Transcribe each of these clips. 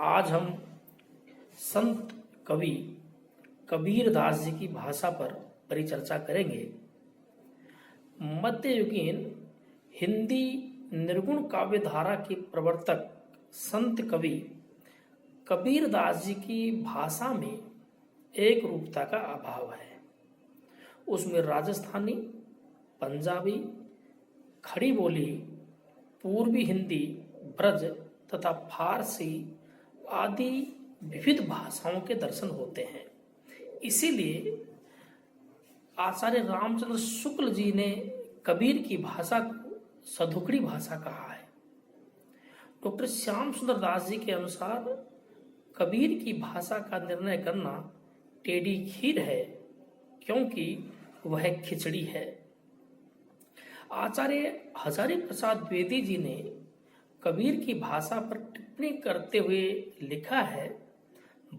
आज हम संत कवि कबीर दास जी की भाषा पर परिचर्चा करेंगे। मध्ययुगीन हिंदी निर्गुण काव्य धारा के प्रवर्तक संत कवि कबीर दास जी की भाषा में एक रूपता का अभाव है। उसमें राजस्थानी, पंजाबी, खड़ी बोली, पूर्वी हिंदी, ब्रज तथा फारसी आदि विविध भाषाओं के दर्शन होते हैं। इसीलिए आचार्य रामचंद्र शुक्ल जी ने कबीर की भाषा को सधुकड़ी भाषा कहा है। डॉक्टर श्याम सुंदर दास जी के अनुसार कबीर की भाषा का निर्णय करना टेढ़ी खीर है, क्योंकि वह खिचड़ी है। आचार्य हजारी प्रसाद द्विवेदी जी ने कबीर की भाषा पर टिप्पणी करते हुए लिखा है,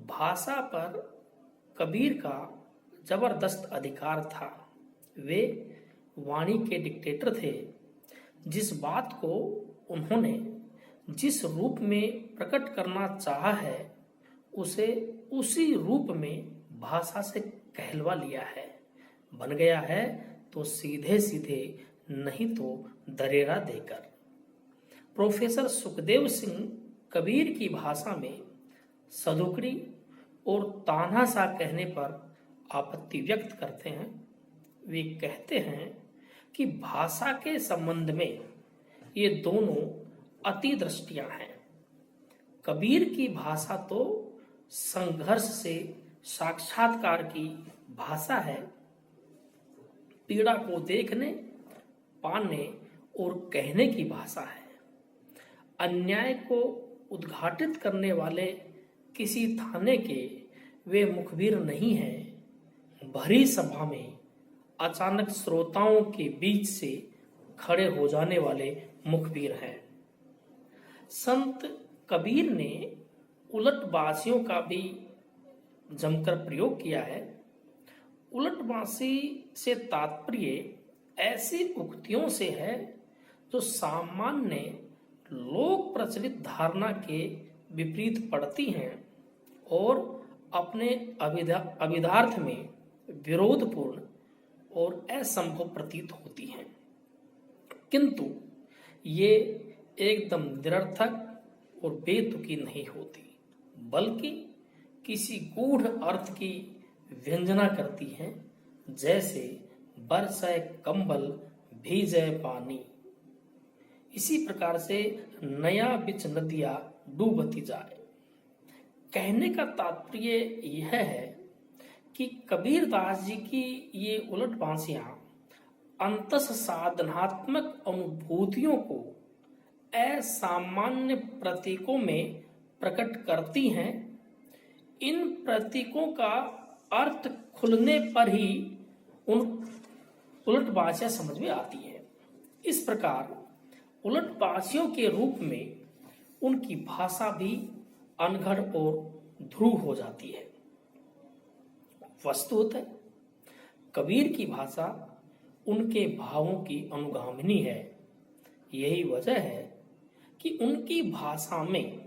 भाषा पर कबीर का जबरदस्त अधिकार था। वे वाणी के डिक्टेटर थे। जिस बात को उन्होंने जिस रूप में प्रकट करना चाहा है, उसे उसी रूप में भाषा से कहलवा लिया है। बन गया है तो सीधे सीधे, नहीं तो दरेरा देकर। प्रोफेसर सुखदेव सिंह कबीर की भाषा में सधुकड़ी और तानाशाह कहने पर आपत्ति व्यक्त करते हैं। वे कहते हैं कि भाषा के संबंध में ये दोनों अति दृष्टियां हैं। कबीर की भाषा तो संघर्ष से साक्षात्कार की भाषा है। पीड़ा को देखने, पाने और कहने की भाषा है। अन्याय को उद्घाटित करने वाले किसी थाने के वे मुखबिर नहीं हैं। भरी सभा में अचानक श्रोताओं के बीच से खड़े हो जाने वाले मुखबिर हैं। संत कबीर ने उलटबाजियों का भी जमकर प्रयोग किया है। उलटबाजी से तात्पर्य ऐसी उक्तियों से है जो सामान्य लोक प्रचलित धारणा के विपरीत पड़ती हैं और अपने अभिधार्थ में विरोधपूर्ण और असंभव प्रतीत होती हैं, किंतु ये एकदम निरर्थक और बेतुकी नहीं होती, बल्कि किसी गूढ़ अर्थ की व्यंजना करती हैं। जैसे बरसै कंबल भीजै पानी, इसी प्रकार से नया बिच नदिया डूबती जाए। कहने का तात्पर्य यह है कि कबीर दास जी की ये उलटबाजियां अंतस साधनात्मक अनुभूतियों को असामान्य प्रतीकों में प्रकट करती हैं। इन प्रतीकों का अर्थ खुलने पर ही उन उलटबाजियां समझ में आती है। इस प्रकार उलटबाजियों के रूप में उनकी भाषा भी अनघड़ और ध्रुव हो जाती है। वस्तुतः कबीर की भाषा उनके भावों की अनुगामिनी है। यही वजह है कि उनकी भाषा में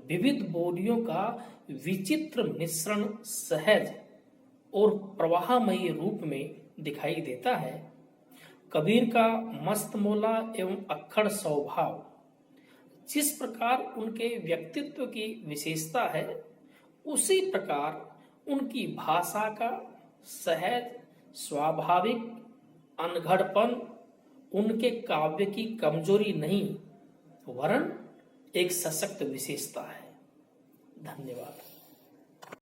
विविध बोलियों का विचित्र मिश्रण सहज और प्रवाहमयी रूप में दिखाई देता है। कबीर का मस्तमौला एवं अक्खड़ स्वभाव जिस प्रकार उनके व्यक्तित्व की विशेषता है, उसी प्रकार उनकी भाषा का सहज स्वाभाविक अनघड़पन उनके काव्य की कमजोरी नहीं, वरन एक सशक्त विशेषता है। धन्यवाद।